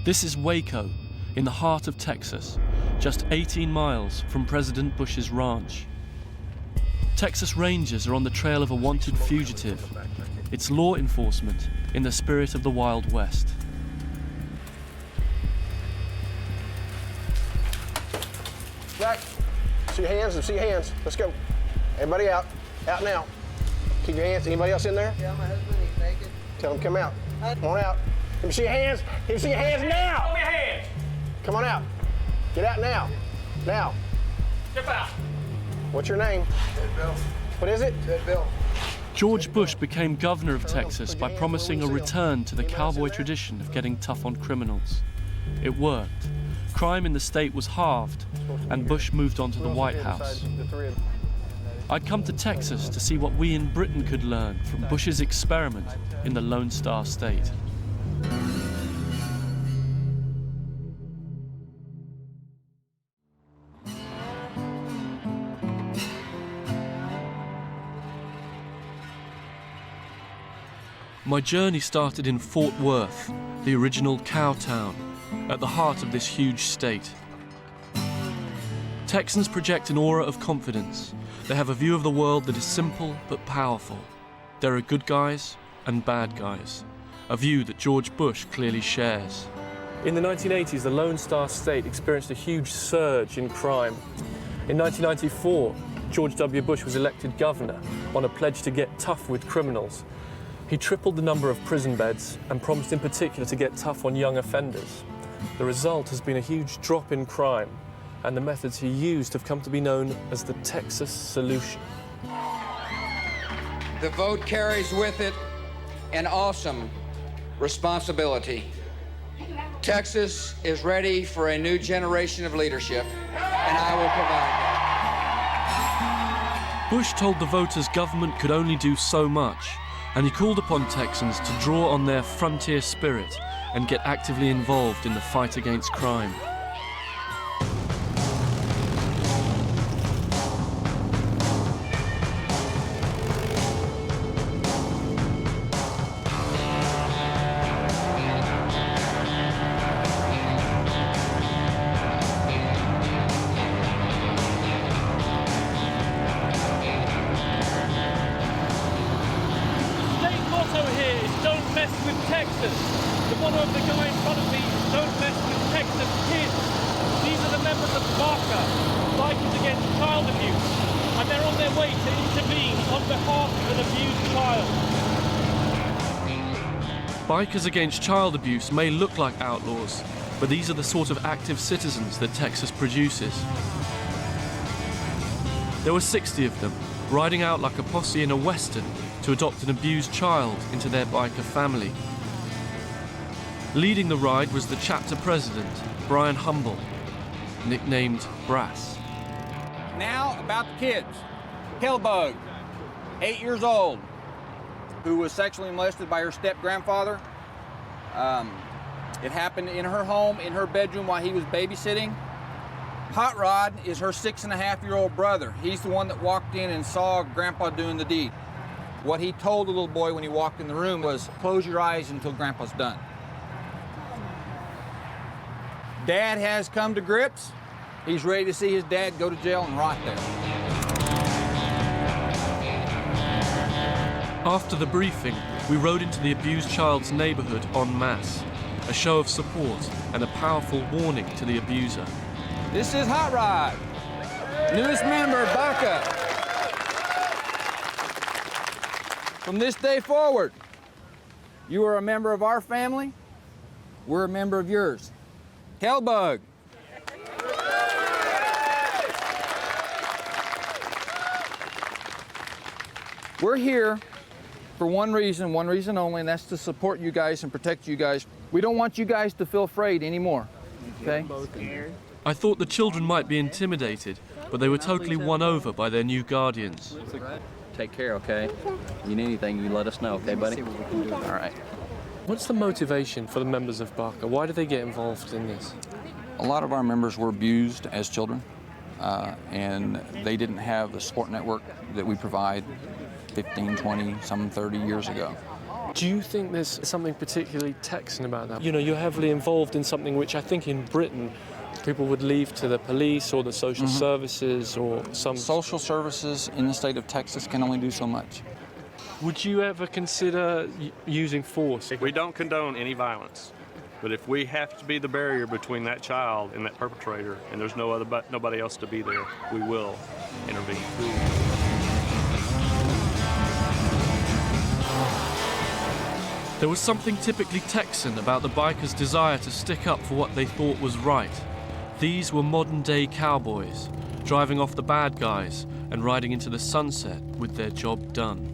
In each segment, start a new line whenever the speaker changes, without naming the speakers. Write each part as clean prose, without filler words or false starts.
This is Waco, in the heart of Texas, just 18 miles from President Bush's ranch. Texas Rangers are on the trail of a wanted fugitive. It's law enforcement in the spirit of the Wild West.
Back. See your hands. See your hands. Let's go. Everybody out. Out now. Keep your hands. Anybody else in there?
Yeah, my husband, he's naked.
Tell him come out. Come on out. Let me see your hands. Let me see your hands now.
Show me your hands.
Come on out. Get out now. Now.
Step out.
What's your name?
Ted Bill.
What is it?
Ted Bill.
George Bush became governor of Texas by promising a return to the cowboy tradition of getting tough on criminals. It worked. Crime in the state was halved, and Bush moved on to the White House. I'd come to Texas to see what we in Britain could learn from Bush's experiment in the Lone Star State. My journey started in Fort Worth, the original cow town, at the heart of this huge state. Texans project an aura of confidence. They have a view of the world that is simple but powerful. There are good guys and bad guys, a view that George Bush clearly shares. In the 1980s, the Lone Star State experienced a huge surge in crime. In 1994, George W. Bush was elected governor on a pledge to get tough with criminals. He tripled the number of prison beds and promised in particular to get tough on young offenders. The result has been a huge drop in crime, and the methods he used have come to be known as the Texas solution.
The vote carries with it an awesome responsibility. Texas is ready for a new generation of leadership, and I will provide that.
Bush told the voters government could only do so much, and he called upon Texans to draw on their frontier spirit and get actively involved in the fight against crime. Bikers against child abuse may look like outlaws, but these are the sort of active citizens that Texas produces. There were 60 of them, riding out like a posse in a western to adopt an abused child into their biker family. Leading the ride was the chapter president, Brian Humble, nicknamed Brass.
Now about the kids. Hellbug, 8 years old, who was sexually molested by her step-grandfather. It happened in her home, in her bedroom while he was babysitting. Hot Rod is her 6.5-year-old brother. He's the one that walked in and saw Grandpa doing the deed. What he told the little boy when he walked in the room was, close your eyes until Grandpa's done. Dad has come to grips. He's ready to see his dad go to jail and rot there.
After the briefing, we rode into the abused child's neighborhood en masse, a show of support and a powerful warning to the abuser.
This is Hot Rod, newest member, Baca. From this day forward, you are a member of our family, we're a member of yours. Hellbug. We're here for one reason only, and that's to support you guys and protect you guys. We don't want you guys to feel afraid anymore, okay?
I thought the children might be intimidated, but they were totally won over by their new guardians.
Take care, okay? You need anything, you let us know, okay, buddy? All right.
What's the motivation for the members of Baca? Why do they get involved in this?
A lot of our members were abused as children, and they didn't have the support network that we provide. 15, 20, some 30 years ago.
Do you think there's something particularly Texan about that? You know, you're heavily involved in something which I think in Britain people would leave to the police or the social services or some...
Social services in the state of Texas can only do so much.
Would you ever consider using force?
We don't condone any violence, but if we have to be the barrier between that child and that perpetrator, and there's nobody else to be there, we will intervene.
There was something typically Texan about the bikers' desire to stick up for what they thought was right. These were modern-day cowboys, driving off the bad guys and riding into the sunset with their job done.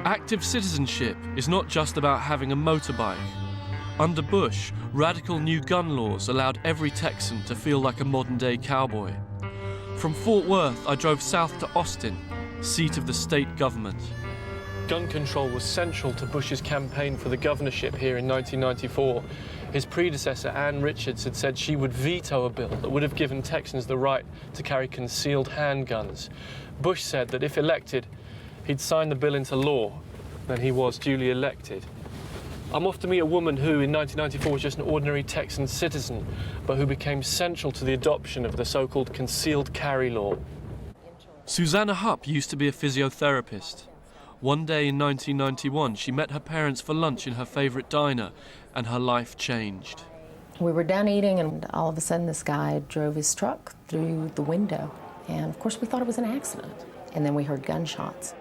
Active citizenship is not just about having a motorbike. Under Bush, radical new gun laws allowed every Texan to feel like a modern-day cowboy. From Fort Worth, I drove south to Austin, seat of the state government. Gun control was central to Bush's campaign for the governorship here in 1994. His predecessor, Ann Richards, had said she would veto a bill that would have given Texans the right to carry concealed handguns. Bush said that if elected, he'd sign the bill into law, and he was duly elected. I'm off to meet a woman who, in 1994, was just an ordinary Texan citizen, but who became central to the adoption of the so-called concealed carry law. Susanna Hupp used to be a physiotherapist. One day in 1991, she met her parents for lunch in her favourite diner, and her life changed.
We were done eating, and all of a sudden this guy drove his truck through the window. And of course we thought it was an accident. And then we heard gunshots.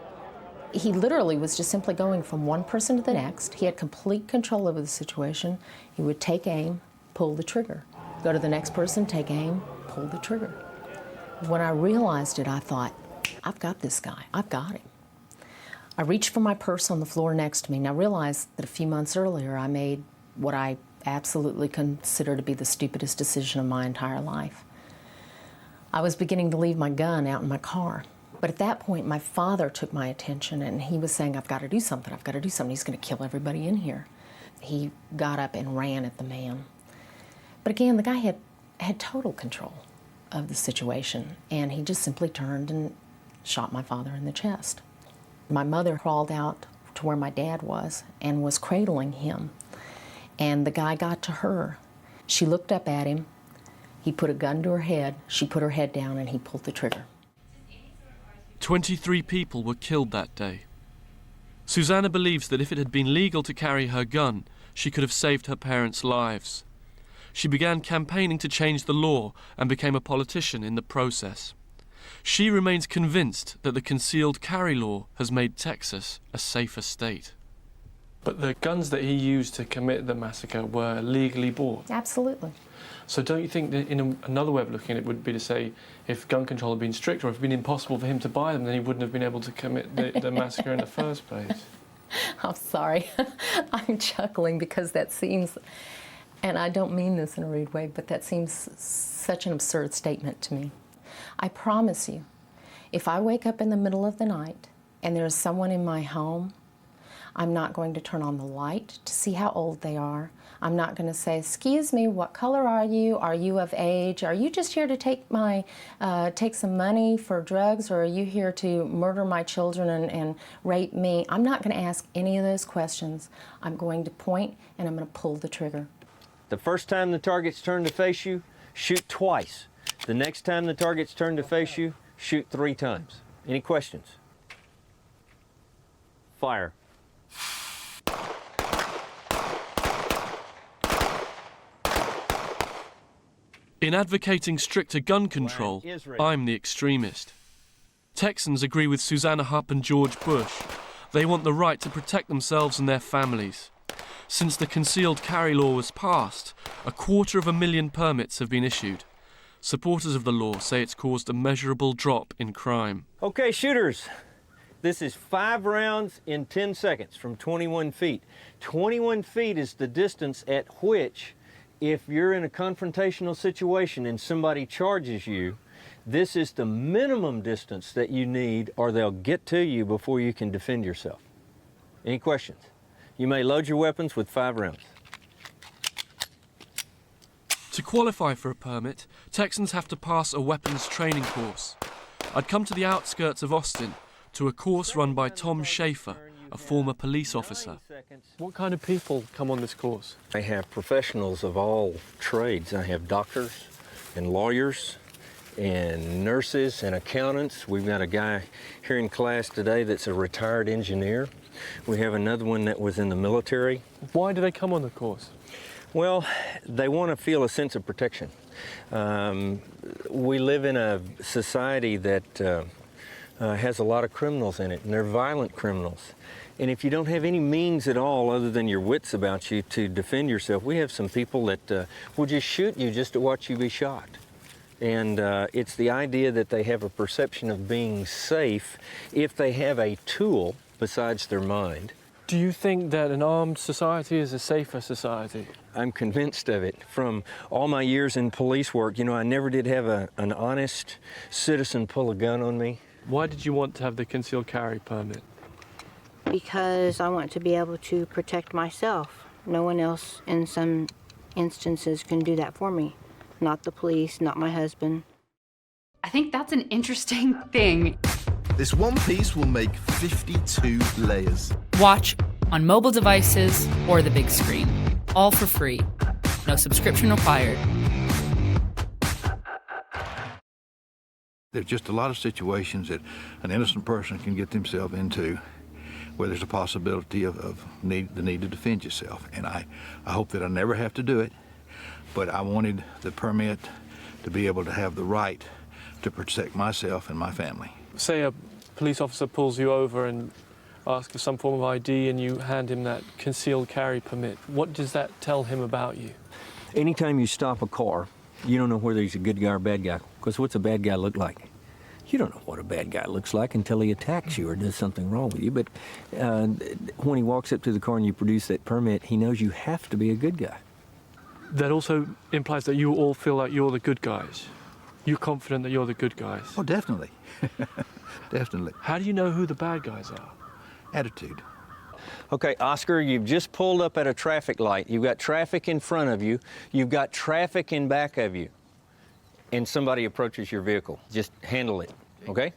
He literally was just simply going from one person to the next. He had complete control over the situation. He would take aim, pull the trigger. Go to the next person, take aim, pull the trigger. When I realized it, I thought, I've got this guy, I've got him. I reached for my purse on the floor next to me, and I realized that a few months earlier I made what I absolutely consider to be the stupidest decision of my entire life. I was beginning to leave my gun out in my car. But at that point, my father took my attention, and he was saying, I've got to do something, I've got to do something. He's going to kill everybody in here. He got up and ran at the man. But again, the guy had total control of the situation, and he just simply turned and shot my father in the chest. My mother crawled out to where my dad was and was cradling him, and the guy got to her. She looked up at him. He put a gun to her head. She put her head down, and he pulled the trigger.
23 people were killed that day. Susanna believes that if it had been legal to carry her gun, she could have saved her parents' lives. She began campaigning to change the law and became a politician in the process. She remains convinced that the concealed carry law has made Texas a safer state. But the guns that he used to commit the massacre were legally bought?
Absolutely.
So don't you think that another way of looking at it would be to say if gun control had been stricter, or if it had been impossible for him to buy them, then he wouldn't have been able to commit the massacre in the first place?
I'm sorry. I'm chuckling because that seems, and I don't mean this in a rude way, but that seems such an absurd statement to me. I promise you, if I wake up in the middle of the night and there's someone in my home, I'm not going to turn on the light to see how old they are. I'm not going to say, excuse me, what color are you? Are you of age? Are you just here to take some money for drugs, or are you here to murder my children and rape me? I'm not going to ask any of those questions. I'm going to point and I'm going to pull the trigger.
The first time the target's turned to face you, shoot twice. The next time the target's turned to face you, shoot 3 times. Any questions? Fire.
In advocating stricter gun control, I'm the extremist. Texans agree with Susanna Hupp and George Bush. They want the right to protect themselves and their families. Since the concealed carry law was passed, 250,000 permits have been issued. Supporters of the law say it's caused a measurable drop in crime.
Okay, shooters. This is 5 rounds in 10 seconds from 21 feet. 21 feet is the distance at which, if you're in a confrontational situation and somebody charges you, this is the minimum distance that you need, or they'll get to you before you can defend yourself. Any questions? You may load your weapons with 5 rounds.
To qualify for a permit, Texans have to pass a weapons training course. I'd come to the outskirts of Austin to a course run by Tom Schaefer, a former police officer.
What kind of people come on this course?
I have professionals of all trades. I have doctors and lawyers and nurses and accountants. We've got a guy here in class today that's a retired engineer. We have another one that was in the military.
Why do they come on the course?
Well, they want to feel a sense of protection. We live in a society that has a lot of criminals in it, and they're violent criminals. And if you don't have any means at all other than your wits about you to defend yourself, we have some people that will just shoot you just to watch you be shot. And it's the idea that they have a perception of being safe if they have a tool besides their mind.
Do you think that an armed society is a safer society?
I'm convinced of it. From all my years in police work, you know, I never did have an honest citizen pull a gun on me.
Why did you want to have the concealed carry permit?
Because I want to be able to protect myself. No one else in some instances can do that for me. Not the police, not my husband.
I think that's an interesting thing.
This one piece will make 52 layers.
Watch on mobile devices or the big screen. All for free. No subscription required.
There's just a lot of situations that an innocent person can get themselves into where there's a possibility of the need to defend yourself. And I hope that I never have to do it, but I wanted the permit to be able to have the right to protect myself and my family.
Say a police officer pulls you over and asks for some form of ID and you hand him that concealed carry permit. What does that tell him about you?
Anytime you stop a car, you don't know whether he's a good guy or a bad guy, because what's a bad guy look like? You don't know what a bad guy looks like until he attacks you or does something wrong with you. But when he walks up to the car and you produce that permit, he knows you have to be a good guy.
That also implies that you all feel like you're the good guys. You're confident that you're the good guys.
Oh, definitely. Definitely.
How do you know who the bad guys are?
Attitude.
Okay, Oscar, you've just pulled up at a traffic light. You've got traffic in front of you. You've got traffic in back of you. And somebody approaches your vehicle. Just handle it, okay?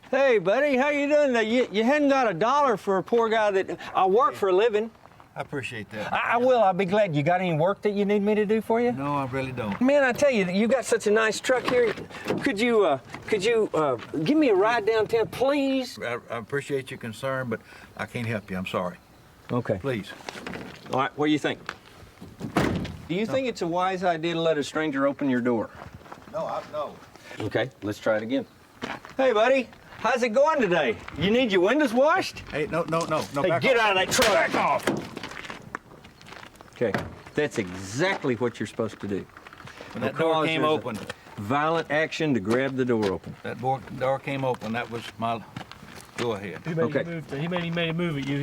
Hey, buddy, how you doing? You hadn't got $1 for a poor guy that I work for a living.
I appreciate that.
I will. I'll be glad. You got any work that you need me to do for you?
No, I really don't.
Man, I tell you, you got such a nice truck here. Could you give me a ride downtown, please?
I appreciate your concern, but I can't help you. I'm sorry.
Okay.
Please.
All right, what do you think? Do you think it's a wise idea to let a stranger open your door?
No.
Okay, let's try it again. Hey, buddy. How's it going today? You need your windows washed?
Hey, no.
Hey, get out of that truck. Back off. Okay, that's exactly what you're supposed to do.
When that door came open.
Violent action to grab the door open.
That door came open. That was my... Go ahead.
He made a move at you.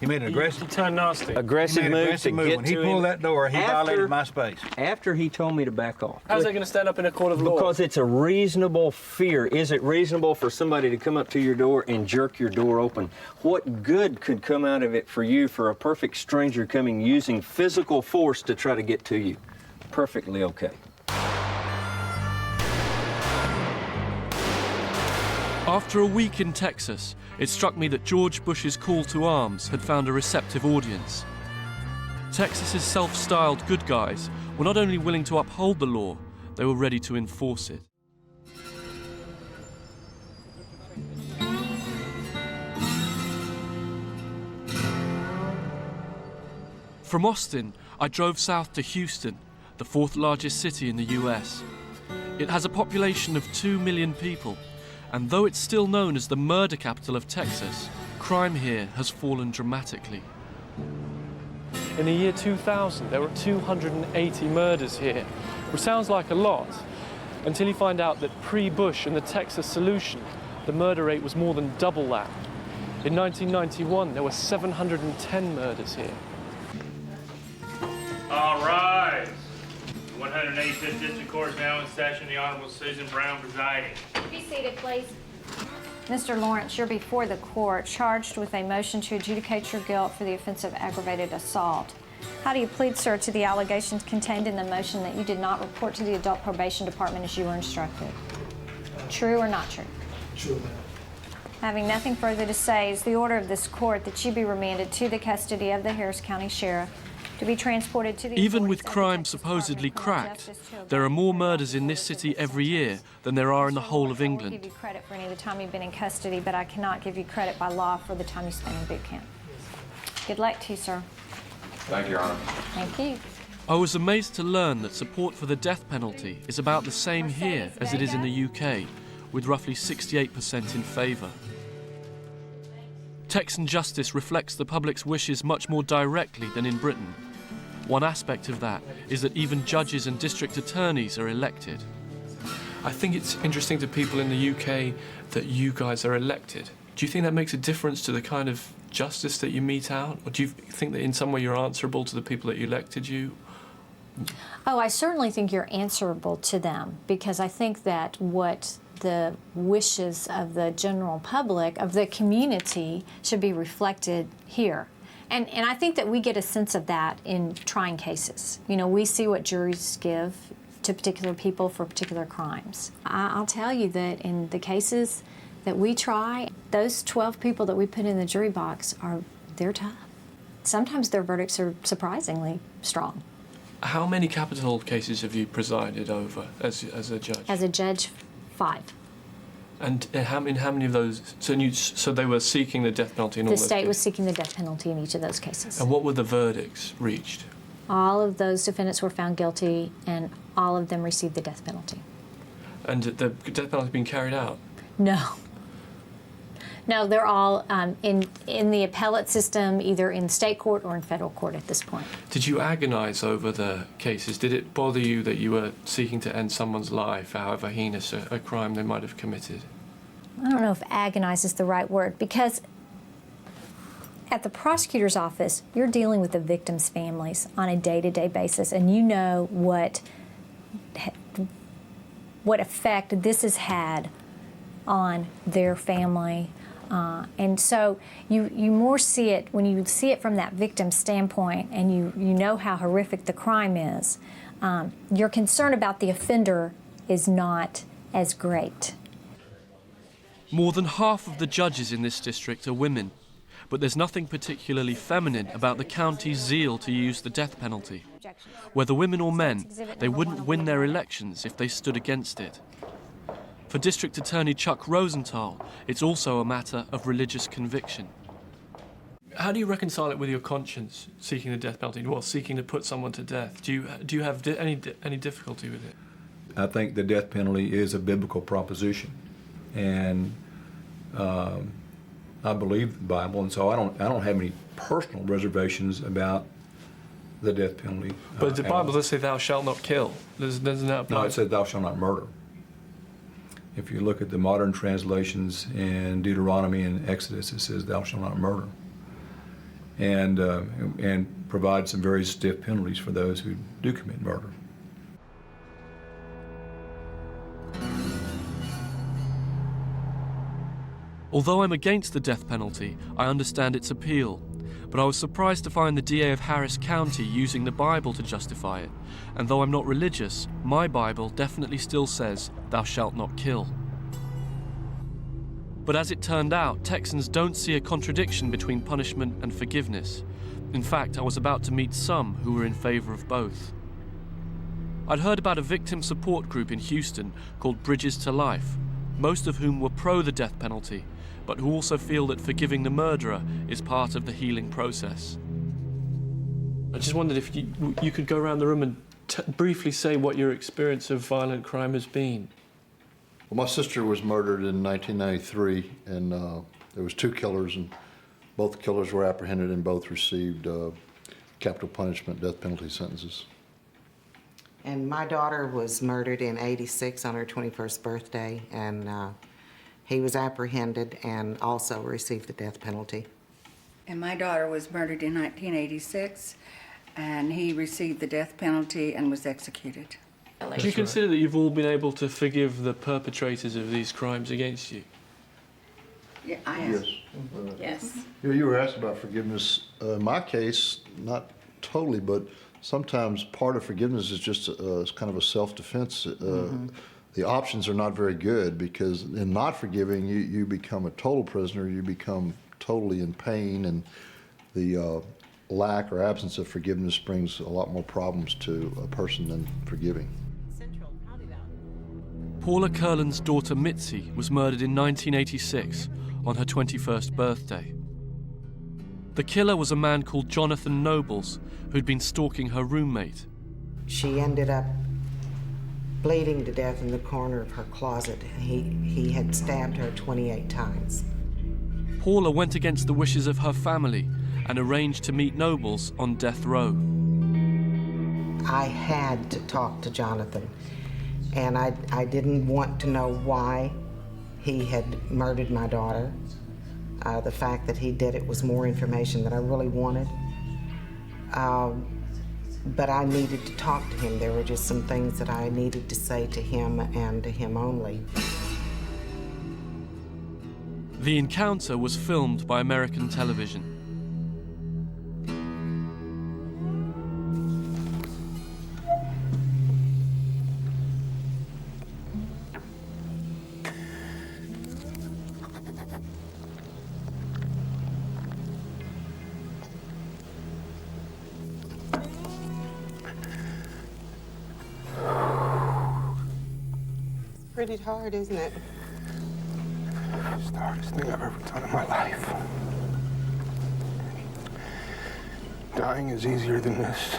He made an aggressive...
He turned nasty.
Aggressive move to get to him.
When he pulled that door, he violated my space.
After he told me to back off.
How's that going to stand up in a court of law?
Because it's a reasonable fear. Is it reasonable for somebody to come up to your door and jerk your door open? What good could come out of it for you for a perfect stranger coming using physical force to try to get to you? Perfectly okay.
After a week in Texas, it struck me that George Bush's call to arms had found a receptive audience. Texas's self-styled good guys were not only willing to uphold the law, they were ready to enforce it. From Austin, I drove south to Houston, the fourth largest city in the US. It has a population of 2 million people, and though it's still known as the murder capital of Texas, crime here has fallen dramatically.
In the year 2000, there were 280 murders here, which sounds like a lot, until you find out that pre-Bush and the Texas solution, the murder rate was more than double that. In 1991, there were 710 murders here.
All rise. The 185th District Court is now in session. The Honorable Susan Brown presiding.
Be seated, please. Mr. Lawrence, you're before the court, charged with a motion to adjudicate your guilt for the offense of aggravated assault. How do you plead, sir, to the allegations contained in the motion that you did not report to the Adult Probation Department as you were instructed? True or not true?
True, ma'am.
Having nothing further to say, is the order of this court that you be remanded to the custody of the Harris County Sheriff to be transported to the...
Even with crime supposedly cracked, there are more murders in this city every year than there are in the whole of
I
England.
won't give you credit for any of the time you've been in custody, but I cannot give you credit by law for the time you spent in boot camp. Good luck to you, sir.
Thank you, Your Honor.
Thank you.
I was amazed to learn that support for the death penalty is about the same here as it is in the UK, with roughly 68% in favour. Texan justice reflects the public's wishes much more directly than in Britain. One aspect of that is that even judges and district attorneys are elected.
I think it's interesting to people in the UK that you guys are elected. Do you think that makes a difference to the kind of justice that you mete out? Or do you think that in some way you're answerable to the people that elected you?
Oh, I certainly think you're answerable to them, because I think that what the wishes of the general public, of the community, should be reflected here. And I think that we get a sense of that in trying cases. You know, we see what juries give to particular people for particular crimes. I'll tell you that in the cases that we try, those 12 people that we put in the jury box they're tough. Sometimes their verdicts are surprisingly strong.
How many capital cases have you presided over as a judge?
As a judge, 5.
And how many of those? So they were seeking the death penalty in all
The
those
state
cases?
was seeking the death penalty in each of those cases.
And what were the verdicts reached?
All of those defendants were found guilty, and all of them received the death penalty.
And the death penalty being carried out?
No. No, they're all in the appellate system, either in state court or in federal court at this point.
Did you agonize over the cases? Did it bother you that you were seeking to end someone's life, however heinous a crime they might have committed?
I don't know if agonize is the right word, because at the prosecutor's office, you're dealing with the victims' families on a day-to-day basis, and you know what effect this has had on their family. And so you more see it, when you see it from that victim standpoint, and you know how horrific the crime is, your concern about the offender is not as great.
More than half of the judges in this district are women, but there's nothing particularly feminine about the county's zeal to use the death penalty. Whether women or men, they wouldn't win their elections if they stood against it. For District Attorney Chuck Rosenthal, it's also a matter of religious conviction.
How do you reconcile it with your conscience, seeking the death penalty, well, seeking to put someone to death? Do you have any difficulty with it?
I think the death penalty is a biblical proposition, and I believe the Bible, and so I don't have any personal reservations about the death penalty.
But the Bible does say, "Thou shalt not kill." Doesn't that apply?
No, it says, "Thou shalt not murder." If you look at the modern translations in Deuteronomy and Exodus, it says, "Thou shalt not murder," and provides some very stiff penalties for those who do commit murder.
Although I'm against the death penalty, I understand its appeal. But I was surprised to find the DA of Harris County using the Bible to justify it. And though I'm not religious, my Bible definitely still says, "Thou shalt not kill." But as it turned out, Texans don't see a contradiction between punishment and forgiveness. In fact, I was about to meet some who were in favor of both. I'd heard about a victim support group in Houston called Bridges to Life, most of whom were pro the death penalty, but who also feel that forgiving the murderer is part of the healing process.
I just wondered if you could go around the room and briefly say what your experience of violent crime has been.
Well, my sister was murdered in 1993, and there was 2 killers, and both killers were apprehended and both received capital punishment, death penalty sentences.
And my daughter was murdered in '86 on her 21st birthday, and he was apprehended and also received the death penalty.
And my daughter was murdered in 1986, and he received the death penalty and was executed.
Do you consider that you've all been able to forgive the perpetrators of these crimes against you?
Yeah, I have.
Yes.
Yes.
You were asked about forgiveness. In my case, not totally, but sometimes part of forgiveness is just kind of a self-defense. The options are not very good, because in not forgiving, you become a total prisoner. You become totally in pain, and the lack or absence of forgiveness brings a lot more problems to a person than forgiving.
Paula Kurland's daughter Mitzi was murdered in 1986 on her 21st birthday. The killer was a man called Jonathan Nobles, who'd been stalking her roommate.
She ended up bleeding to death in the corner of her closet. He had stabbed her 28 times.
Paula went against the wishes of her family and arranged to meet Nobles on death row.
I had to talk to Jonathan, and I didn't want to know why he had murdered my daughter. The fact that he did it was more information than I really wanted. But I needed to talk to him. There were just some things that I needed to say to him and to him only.
The encounter was filmed by American television.
Pretty hard, isn't it?
It's the hardest thing I've ever done in my life. Dying is easier than this.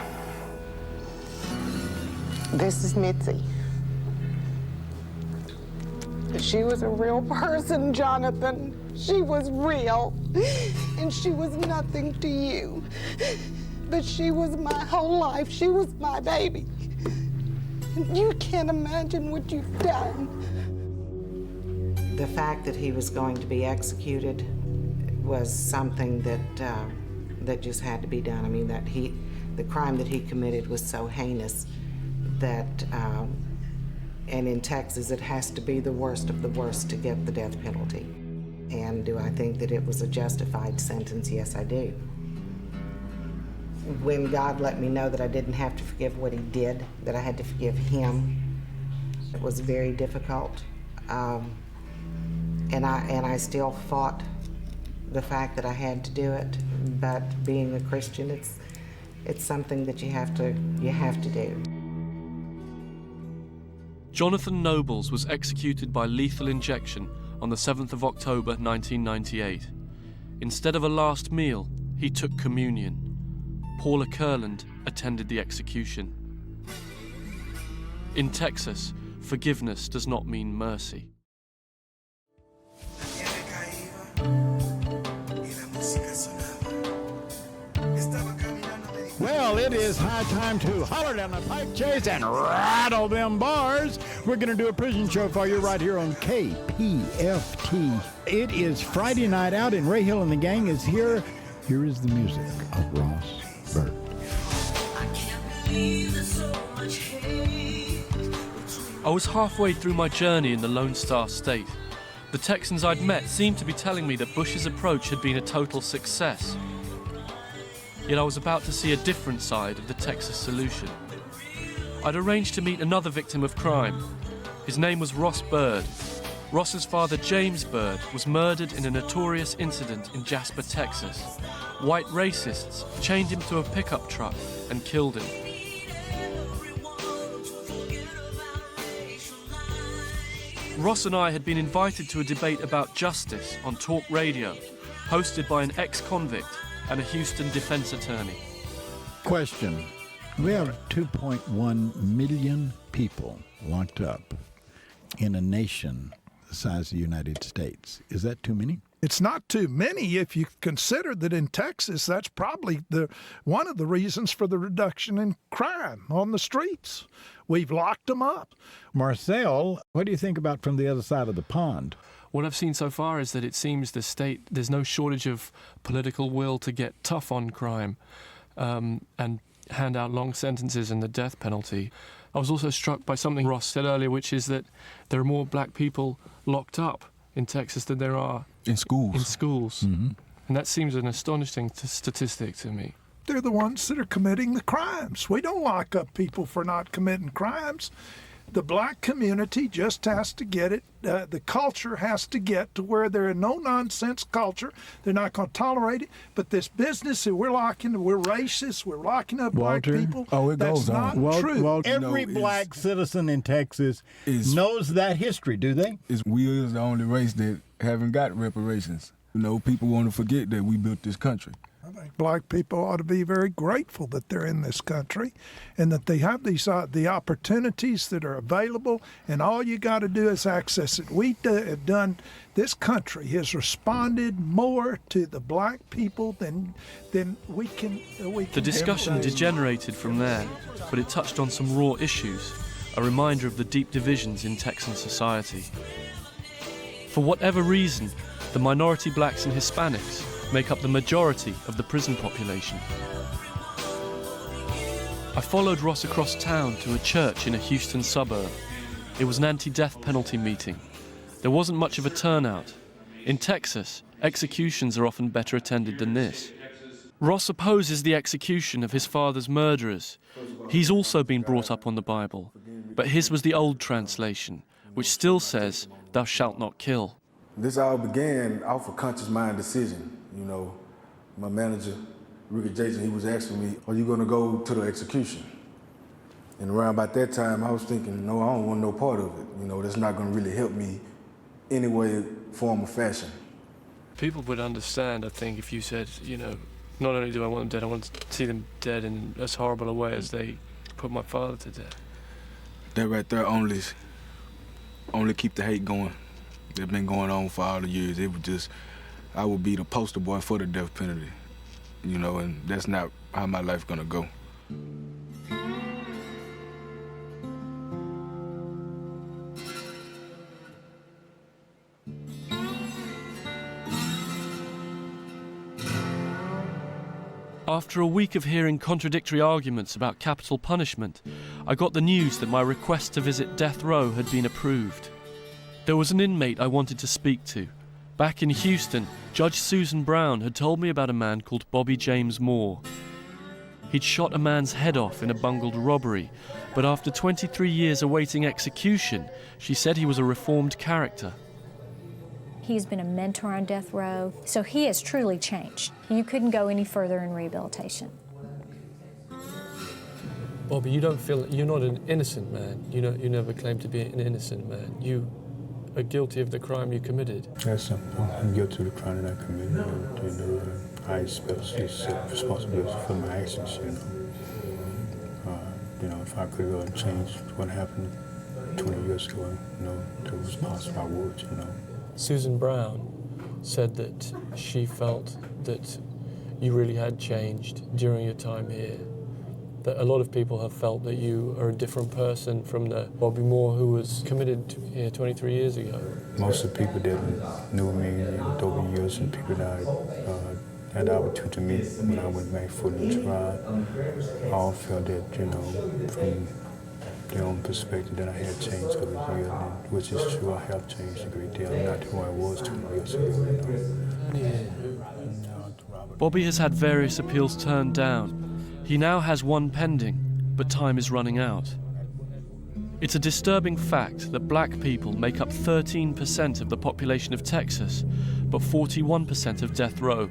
This is Mitzi. She was a real person, Jonathan. She was real. And she was nothing to you. But she was my whole life. She was my baby. And you can't imagine what you've done. The fact that he was going to be executed was something that just had to be done. I mean, the crime that he committed was so heinous that, and in Texas, it has to be the worst of the worst to get the death penalty. And do I think that it was a justified sentence? Yes, I do. When God let me know that I didn't have to forgive what he did, that I had to forgive him, it was very difficult. And I still fought the fact that I had to do it, but being a Christian, it's something that you have to do.
Jonathan Nobles was executed by lethal injection on the 7th of October 1998. Instead of a last meal, he took communion. Paula Kurland attended the execution. In Texas, forgiveness does not mean mercy.
Well, it is high time to holler down the pipe chase and rattle them bars. We're going to do a prison show for you right here on KPFT. It is Friday night out, and Ray Hill and the gang is here. Here is the music of Ross Bird.
I was halfway through my journey in the Lone Star State. The Texans I'd met seemed to be telling me that Bush's approach had been a total success. Yet I was about to see a different side of the Texas solution. I'd arranged to meet another victim of crime. His name was Ross Bird. Ross's father, James Bird, was murdered in a notorious incident in Jasper, Texas. White racists chained him to a pickup truck and killed him. Ross and I had been invited to a debate about justice on talk radio, hosted by an ex-convict and a Houston defense attorney.
Question. We have 2.1 million people locked up in a nation the size of the United States. Is that too many?
It's not too many if you consider that in Texas, that's probably one of the reasons for the reduction in crime on the streets. We've locked them up.
Marcel, what do you think about from the other side of the pond?
What I've seen so far is that it seems the state, there's no shortage of political will to get tough on crime and hand out long sentences and the death penalty. I was also struck by something Ross said earlier, which is that there are more black people locked up in Texas than there are
in schools.
Mm-hmm. And that seems an astonishing statistic to me.
they're the ones that are committing the crimes. We don't lock up people for not committing crimes. The black community just has to get it, the culture has to get to where they're a no-nonsense culture. They're not going to tolerate it. But this business that we're racist, we're locking up black people, that's not true.
Every black citizen in Texas knows that history, do they?
We are the only race that haven't got reparations. People want to forget that we built this country.
I think black people ought to be very grateful that they're in this country and that they have these the opportunities that are available, and all you got to do is access it. This country has responded more to the black people than we can.
The discussion degenerated from there, but it touched on some raw issues, a reminder of the deep divisions in Texan society. For whatever reason, the minority blacks and Hispanics make up the majority of the prison population. I followed Ross across town to a church in a Houston suburb. It was an anti-death penalty meeting. There wasn't much of a turnout. In Texas, executions are often better attended than this. Ross opposes the execution of his father's murderers. He's also been brought up on the Bible, but his was the old translation, which still says, "Thou shalt not kill."
This all began off a conscious mind decision. My manager, Ricky Jason, he was asking me, are you going to go to the execution? And around about that time, I was thinking, no, I don't want no part of it. That's not going to really help me any way, form, or fashion.
People would understand, I think, if you said, not only do I want them dead, I want to see them dead in as horrible a way as they put my father to death.
That right there only keep the hate going. They've been going on for all the years. It was just, I would be the poster boy for the death penalty, and that's not how my life's gonna go.
After a week of hearing contradictory arguments about capital punishment, I got the news that my request to visit death row had been approved. There was an inmate I wanted to speak to. Back in Houston, Judge Susan Brown had told me about a man called Bobby James Moore. He'd shot a man's head off in a bungled robbery, but after 23 years awaiting execution, she said he was a reformed character.
He's been a mentor on death row, so he has truly changed. You couldn't go any further in rehabilitation.
Bobby, you don't feel you're not an innocent man. You never claimed to be an innocent man. You are guilty of the crime you committed.
That's simple. I'm guilty of the crime that I committed. I especially accept responsibility for my actions. If I could change what happened 20 years ago, that was possible, I would.
Susan Brown said that she felt that you really had changed during your time here. That a lot of people have felt that you are a different person from the Bobby Moore who was committed here 23 years ago.
Most of the people that knew me over the years and people that I had the opportunity to meet when I went back for the trial, all felt that, from their own perspective that I had changed over the years, which is true, I have changed a great deal. I'm not who I was 20 years ago.
Bobby has had various appeals turned down. He now has one pending, but time is running out. It's a disturbing fact that black people make up 13% of the population of Texas, but 41% of death row.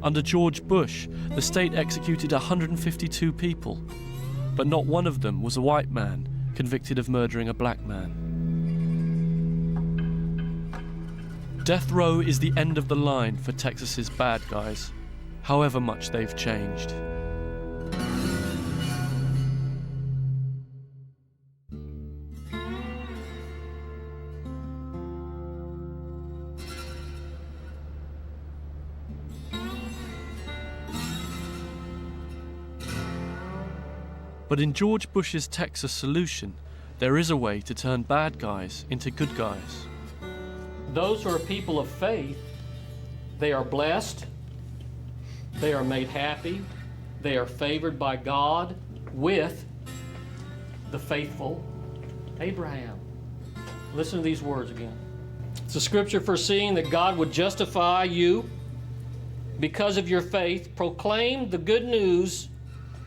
Under George Bush, the state executed 152 people, but not one of them was a white man convicted of murdering a black man. Death row is the end of the line for Texas's bad guys, however much they've changed. But in George Bush's Texas solution, there is a way to turn bad guys into good guys.
Those who are people of faith, they are blessed, they are made happy, they are favored by God with the faithful Abraham. Listen to these words again. It's a scripture foreseeing that God would justify you because of your faith, proclaimed the good news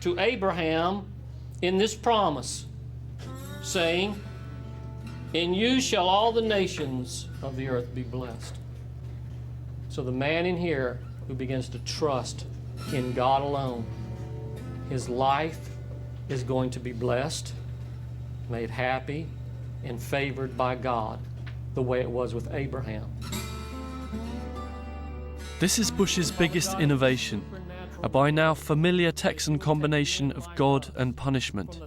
to Abraham in this promise, saying, in you shall all the nations of the earth be blessed. So the man in here who begins to trust in God alone, his life is going to be blessed, made happy, and favored by God, the way it was with Abraham.
This is Bush's biggest innovation, a by now familiar Texan combination of God and punishment,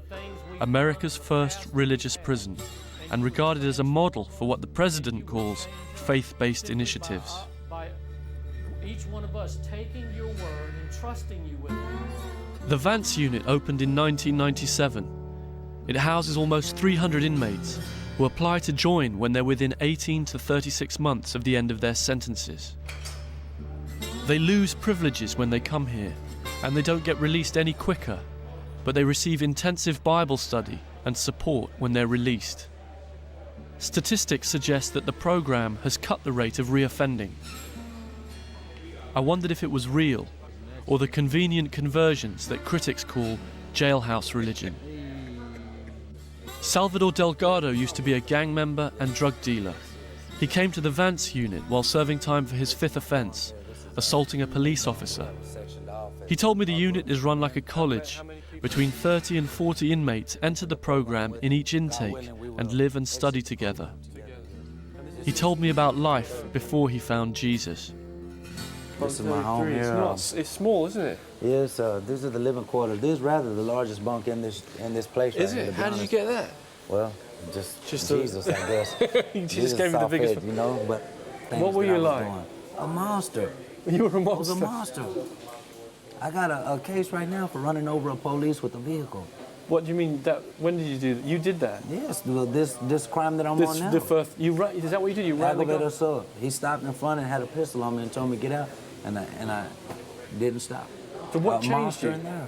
America's first religious prison, and regarded as a model for what the president calls faith-based initiatives.
By each one of us taking your word and trusting you with it.
The Vance unit opened in 1997. It houses almost 300 inmates who apply to join when they're within 18 to 36 months of the end of their sentences. They lose privileges when they come here, and they don't get released any quicker, but they receive intensive Bible study and support when they're released. Statistics suggest that the program has cut the rate of reoffending. I wondered if it was real, or the convenient conversions that critics call jailhouse religion. Salvador Delgado used to be a gang member and drug dealer. He came to the Vance unit while serving time for his 5th offence, assaulting a police officer. He told me the unit is run like a college. Between 30 and 40 inmates enter the program in each intake and live and study together. He told me about life before he found Jesus.
This is my home here.
It's small, isn't it?
Yes, this is the living quarters. This is rather the largest bunk in this place.
Is it? How did you get that?
Well, just Jesus, I guess.
You just gave me the biggest.
You know, but
what were you like?
A monster.
You were a monster.
I was a monster. I got a case right now for running over a police with a vehicle.
What do you mean? That? When did you do that? You did that?
Yes, this crime that I'm on now.
Is that what you did? You ran the gun?
Aggravated assault. He stopped in front and had a pistol on me and told me get out, and I didn't stop.
So what changed you?
In there.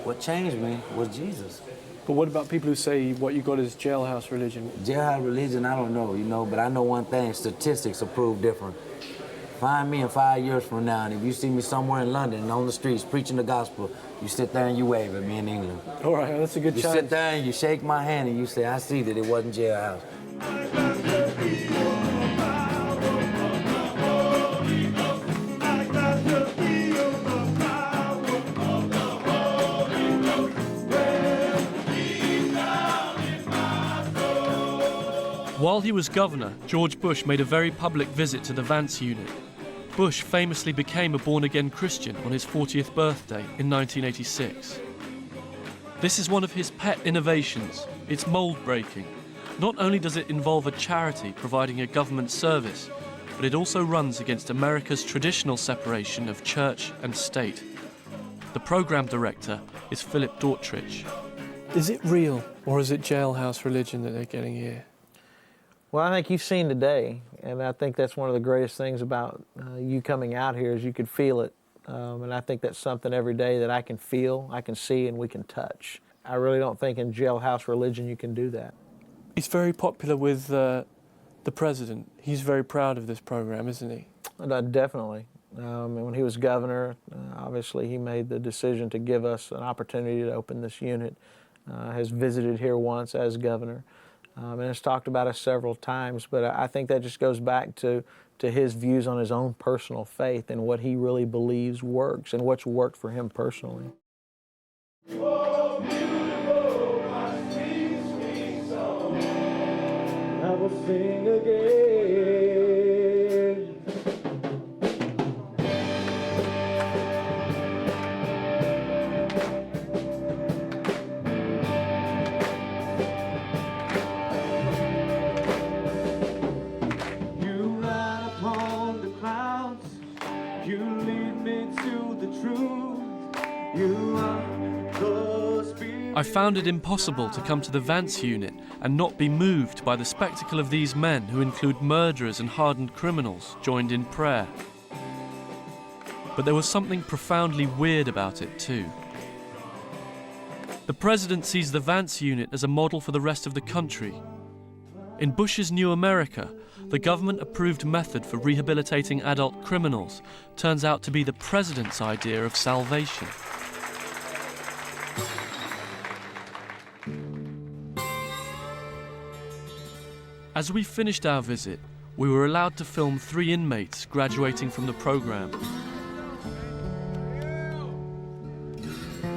What changed me was Jesus.
But what about people who say what you got is jailhouse religion?
Jailhouse religion, I don't know, but I know one thing, statistics will prove different. Find me in 5 years from now, and if you see me somewhere in London and on the streets preaching the gospel, you sit there and you wave at me in England.
All right, that's a good challenge.
You sit there and you shake my hand and you say, I see that it wasn't jailhouse.
While he was governor, George Bush made a very public visit to the Vance unit. Bush famously became a born-again Christian on his 40th birthday in 1986. This is one of his pet innovations. It's mold-breaking. Not only does it involve a charity providing a government service, but it also runs against America's traditional separation of church and state. The program director is Philip Dortridge.
Is it real, or is it jailhouse religion that they're getting here?
Well, I think you've seen today, and I think that's one of the greatest things about you coming out here is you could feel it. And I think that's something every day that I can feel, I can see, and we can touch. I really don't think in jailhouse religion you can do that.
He's very popular with the president. He's very proud of this program, isn't he?
Definitely. And when he was governor, obviously he made the decision to give us an opportunity to open this unit. Has visited here once as governor. And has talked about us several times, but I think that just goes back to his views on his own personal faith and what he really believes works and what's worked for him personally.
Oh, beautiful, my sweet, sweet song. I will sing again.
I found it impossible to come to the Vance unit and not be moved by the spectacle of these men who include murderers and hardened criminals joined in prayer. But there was something profoundly weird about it too. The president sees the Vance unit as a model for the rest of the country. In Bush's New America, the government-approved method for rehabilitating adult criminals turns out to be the president's idea of salvation. As we finished our visit, we were allowed to film 3 inmates graduating from the program.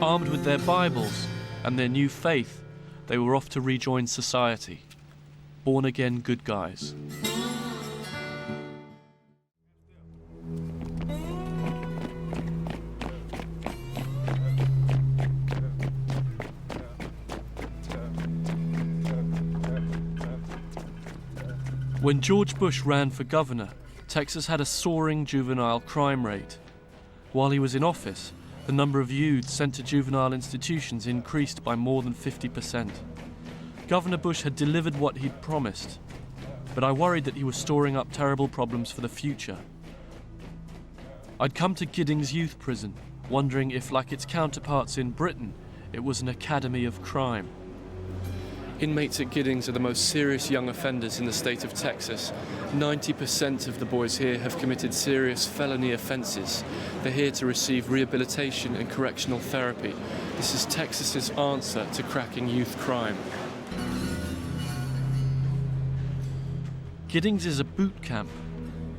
Armed with their Bibles and their new faith, they were off to rejoin society. Born-again good guys. When George Bush ran for governor, Texas had a soaring juvenile crime rate. While he was in office, the number of youths sent to juvenile institutions increased by more than 50%. Governor Bush had delivered what he'd promised, but I worried that he was storing up terrible problems for the future. I'd come to Giddings Youth Prison, wondering if, like its counterparts in Britain, it was an academy of crime. Inmates at Giddings are the most serious young offenders in the state of Texas. 90% of the boys here have committed serious felony offences. They're here to receive rehabilitation and correctional therapy. This is Texas's answer to cracking youth crime. Giddings is a boot camp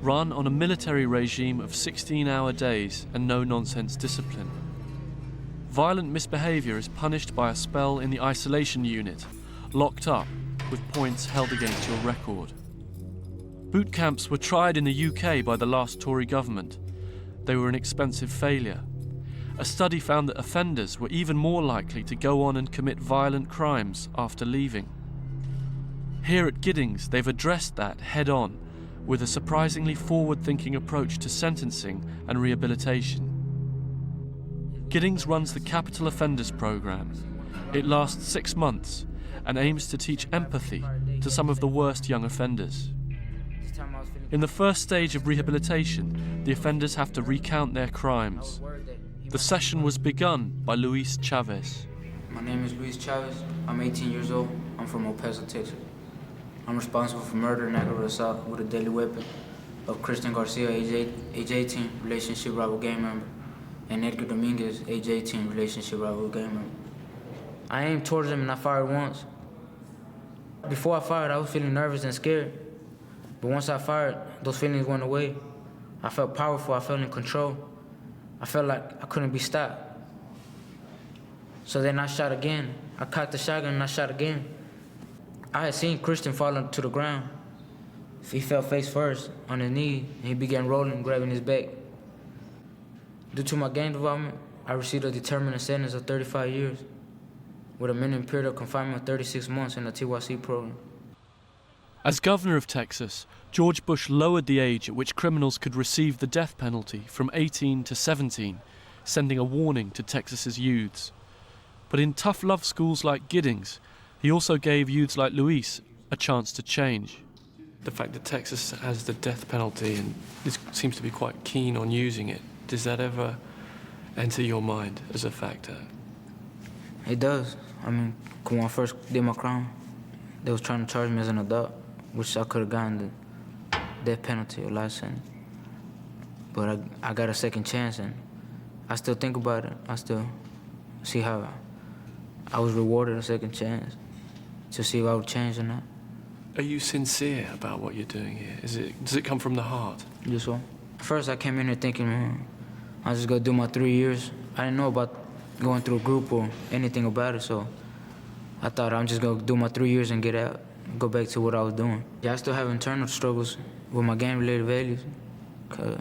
run on a military regime of 16-hour days and no-nonsense discipline. Violent misbehaviour is punished by a spell in the isolation unit, locked up with points held against your record. Boot camps were tried in the UK by the last Tory government. They were an expensive failure. A study found that offenders were even more likely to go on and commit violent crimes after leaving. Here at Giddings, they've addressed that head-on with a surprisingly forward-thinking approach to sentencing and rehabilitation. Giddings runs the Capital Offenders Program. It lasts 6 months and aims to teach empathy to some of the worst young offenders. In the first stage of rehabilitation, the offenders have to recount their crimes. The session was begun by Luis Chavez.
My name is Luis Chavez. I'm 18 years old. I'm from El Paso, Texas. I'm responsible for murder and aggravated assault with a deadly weapon of Christian Garcia, age 18, relationship rival gang member, and Edgar Dominguez, age 18, relationship rival gang member. I aimed towards him and I fired once. Before I fired, I was feeling nervous and scared. But once I fired, those feelings went away. I felt powerful, I felt in control. I felt like I couldn't be stopped. So then I shot again. I cocked the shotgun and I shot again. I had seen Christian fall to the ground. He fell face first on his knee and he began rolling, grabbing his back. Due to my gang involvement, I received a determinate sentence of 35 years with a minimum period of confinement of 36 months in the TYC program.
As governor of Texas, George Bush lowered the age at which criminals could receive the death penalty from 18 to 17, sending a warning to Texas's youths. But in tough love schools like Giddings, he also gave youths like Luis a chance to change. The fact that Texas has the death penalty and seems to be quite keen on using it, does that ever enter your mind as a factor?
It does. I mean, when I first did my crime, they was trying to charge me as an adult, which I could have gotten the death penalty or life sentence. But I got a second chance, and I still think about it. I still see how I was rewarded a second chance to see if I would change or not.
Are you sincere about what you're doing here? Does it come from the heart?
Yes, sir. First, I came in here thinking, man, I was just gonna do my 3 years. I didn't know about going through a group or anything about it, so I thought I'm just gonna do my 3 years and get out, go back to what I was doing. Yeah, I still have internal struggles with my gang-related values. 'Cause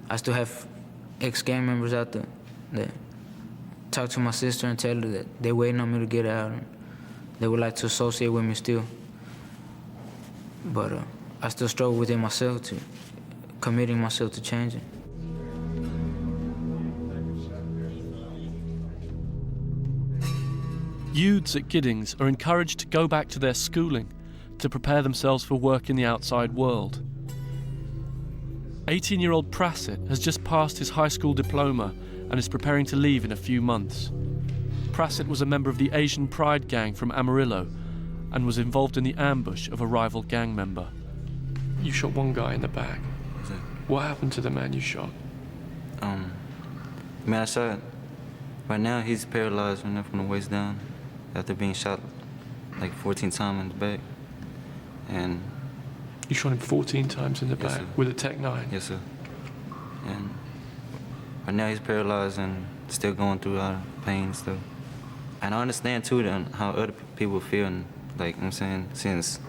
I still have ex-gang members out there that talk to my sister and tell her that they're waiting on me to get out, and they would like to associate with me still. But I still struggle within myself to committing myself to changing.
Youths at Giddings are encouraged to go back to their schooling to prepare themselves for work in the outside world. 18-year-old Prassett has just passed his high school diploma and is preparing to leave in a few months. Prassett was a member of the Asian Pride gang from Amarillo and was involved in the ambush of a rival gang member.
You shot one guy in the back. What happened to the man you shot?
Man, I shot. Right now, he's paralyzed from the waist down after being shot like 14 times in the back. And
you shot him 14 times in the
yes,
back
sir.
with a Tech 9?
Yes, sir. And right now, he's paralyzed and still going through a lot of pain still. And I understand, too, how other people feel. And, like, I'm saying, since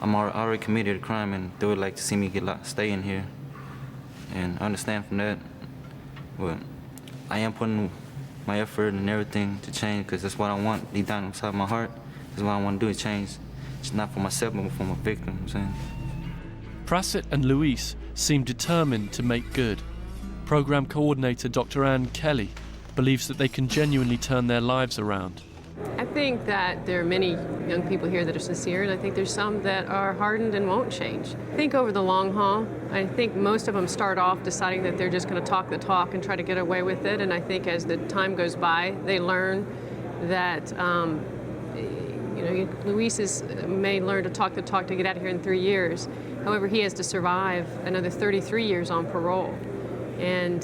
I'm already committed a crime and they would like to see me stay in here. And I understand from that. But I am putting my effort and everything to change because that's what I want deep down inside my heart. That's what I want to do is change. It's not for myself, but for my victim, I'm saying.
Prasit and Luis seem determined to make good. Program coordinator Dr. Ann Kelly believes that they can genuinely turn their lives around.
I think that there are many young people here that are sincere, and I think there's some that are hardened and won't change. I think over the long haul, I think most of them start off deciding that they're just going to talk the talk and try to get away with it, and I think as the time goes by, they learn that, Luis may learn to talk the talk to get out of here in 3 years. However, he has to survive another 33 years on parole. And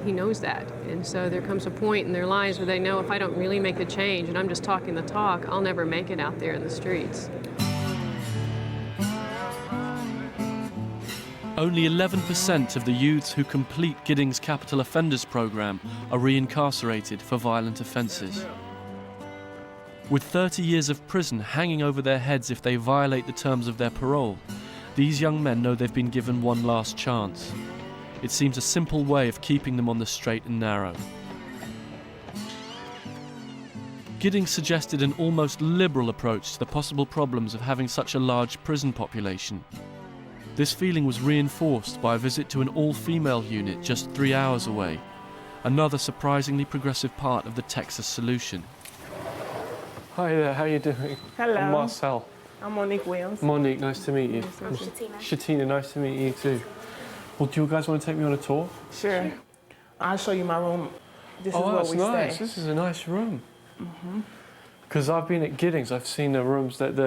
he knows that. And so there comes a point in their lives where they know if I don't really make the change and I'm just talking the talk, I'll never make it out there in the streets.
Only 11% of the youths who complete Giddings Capital Offenders Program are reincarcerated for violent offences. With 30 years of prison hanging over their heads if they violate the terms of their parole, these young men know they've been given one last chance. It seems a simple way of keeping them on the straight and narrow. Giddings suggested an almost liberal approach to the possible problems of having such a large prison population. This feeling was reinforced by a visit to an all-female unit just 3 hours away, another surprisingly progressive part of the Texas solution.
Hi there, how are you doing?
Hello.
I'm Marcel.
I'm Monique Williams.
Monique, nice to meet you.
I'm Shatina.
Shatina, nice to meet you too. Well, do you guys want to take me on a tour?
Sure. I'll show you my room. This is where
that's
we
nice.
stay.
This is a nice room. Because I've been at Giddings, I've seen the rooms that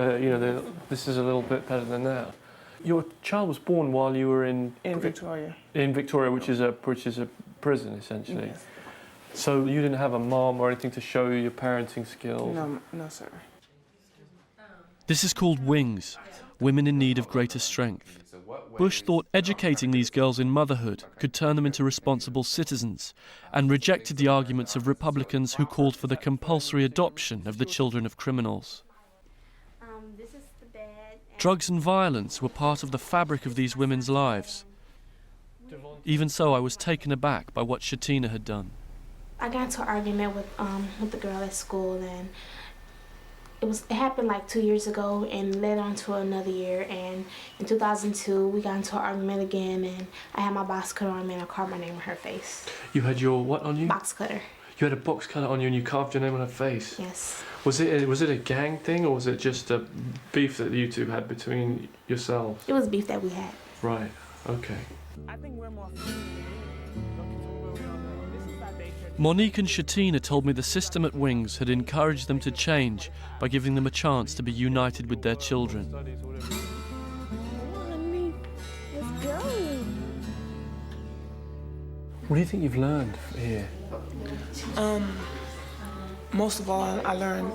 this is a little bit better than that. Your child was born while you were in
Victoria.
In Victoria, which is a prison essentially.
Yes.
So you didn't have a mom or anything to show you your parenting skills.
No, sir.
This is called Wings, Women in Need of Greater Strength. Bush thought educating these girls in motherhood could turn them into responsible citizens, and rejected the arguments of Republicans who called for the compulsory adoption of the children of criminals. Drugs and violence were part of the fabric of these women's lives. Even so, I was taken aback by what Shatina had done.
I got into an argument with the girl at school, and it happened like 2 years ago and led on to another year. And in 2002, we got into an argument again, and I had my box cutter on me and I carved my name on her face.
You had your what on you?
Box cutter.
You had a box cutter on you and you carved your name on her face?
Yes.
Was it a gang thing, or was it just a beef that you two had between yourselves?
It was beef that we had.
Right, okay.
I think we're more
Monique and Shatina told me the system at Wings had encouraged them to change by giving them a chance to be united with their children.
What do you think you've learned here?
Most of all, I learned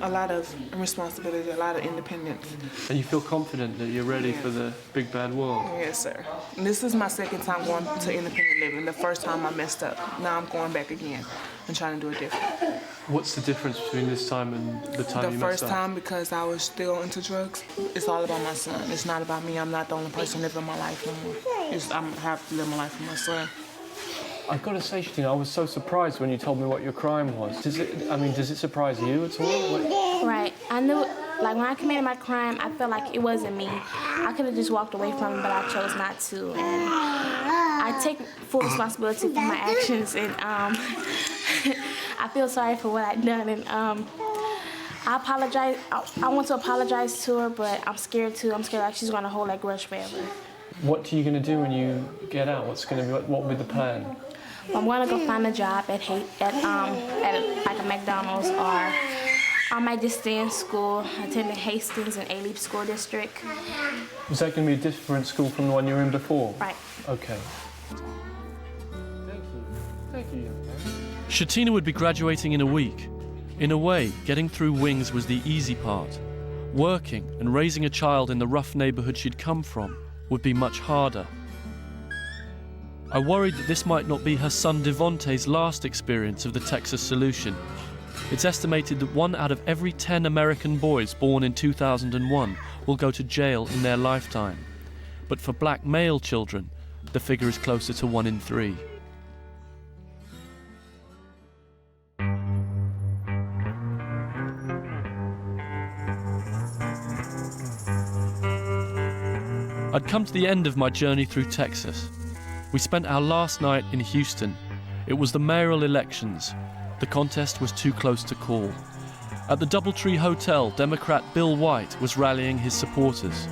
a lot of responsibility, a lot of independence.
And you feel confident that you're ready for the big bad world?
Yes, sir. And this is my second time going to independent living. The first time I messed up. Now I'm going back again and trying to do it different.
What's the difference between this time and the time you messed up?
The first time, because I was still into drugs, it's all about my son. It's not about me. I'm not the only person living my life no more. I have to live my life for my son.
I've got to say, Shatina, I was so surprised when you told me what your crime was. Does it surprise you at all?
Right. I knew, like, when I committed my crime, I felt like it wasn't me. I could have just walked away from it, but I chose not to. And I take full responsibility for my actions, and I feel sorry for what I've done. And I apologize. I want to apologize to her, but I'm scared too. I'm scared like she's going to hold that grudge forever.
What are you going to do when you get out? What will be the plan?
I'm going to go find a job at like a McDonald's, or I just stay in school, attending Hastings and A-Leap School District.
Is that going to be a different school from the one you were in before?
Right.
Okay. Thank you.
Shatina would be graduating in a week. In a way, getting through Wings was the easy part. Working and raising a child in the rough neighborhood she'd come from would be much harder. I worried that this might not be her son Devontae's last experience of the Texas solution. It's estimated that 1 out of every 10 American boys born in 2001 will go to jail in their lifetime. But for black male children, the figure is closer to 1 in 3. I'd come to the end of my journey through Texas. We spent our last night in Houston. It was the mayoral elections. The contest was too close to call. At the Doubletree Hotel, Democrat Bill White was rallying his supporters.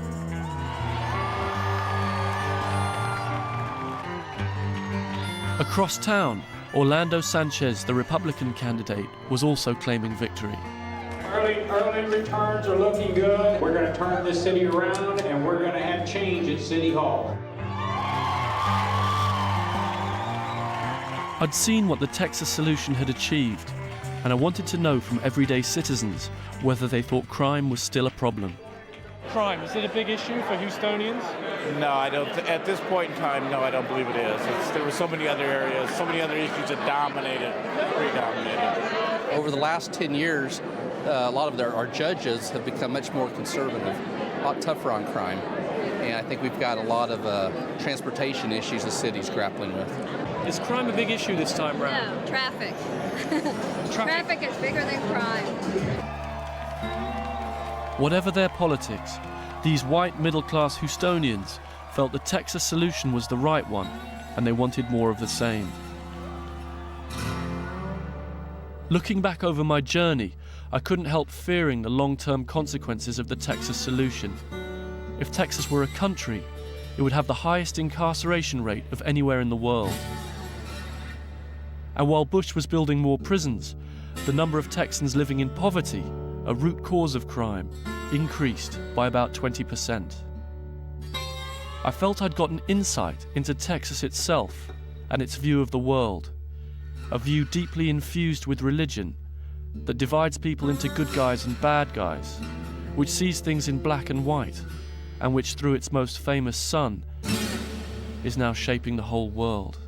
Across town, Orlando Sanchez, the Republican candidate, was also claiming victory.
Early returns are looking good. We're going to turn this city around, and we're going to have change at City Hall.
I'd seen what the Texas solution had achieved, and I wanted to know from everyday citizens whether they thought crime was still a problem.
Crime, is it a big issue for Houstonians?
No, I don't. At this point in time, no, I don't believe it is. There were so many other areas, so many other issues that predominated.
Over the last 10 years, a lot of our judges have become much more conservative, a lot tougher on crime. And I think we've got a lot of transportation issues the city's grappling with.
Is crime a big issue this time round?
No, traffic. Traffic is bigger than crime.
Whatever their politics, these white middle-class Houstonians felt the Texas solution was the right one, and they wanted more of the same. Looking back over my journey, I couldn't help fearing the long-term consequences of the Texas solution. If Texas were a country, it would have the highest incarceration rate of anywhere in the world. And while Bush was building more prisons, the number of Texans living in poverty, a root cause of crime, increased by about 20%. I felt I'd gotten insight into Texas itself and its view of the world, a view deeply infused with religion that divides people into good guys and bad guys, which sees things in black and white, and which, through its most famous son, is now shaping the whole world.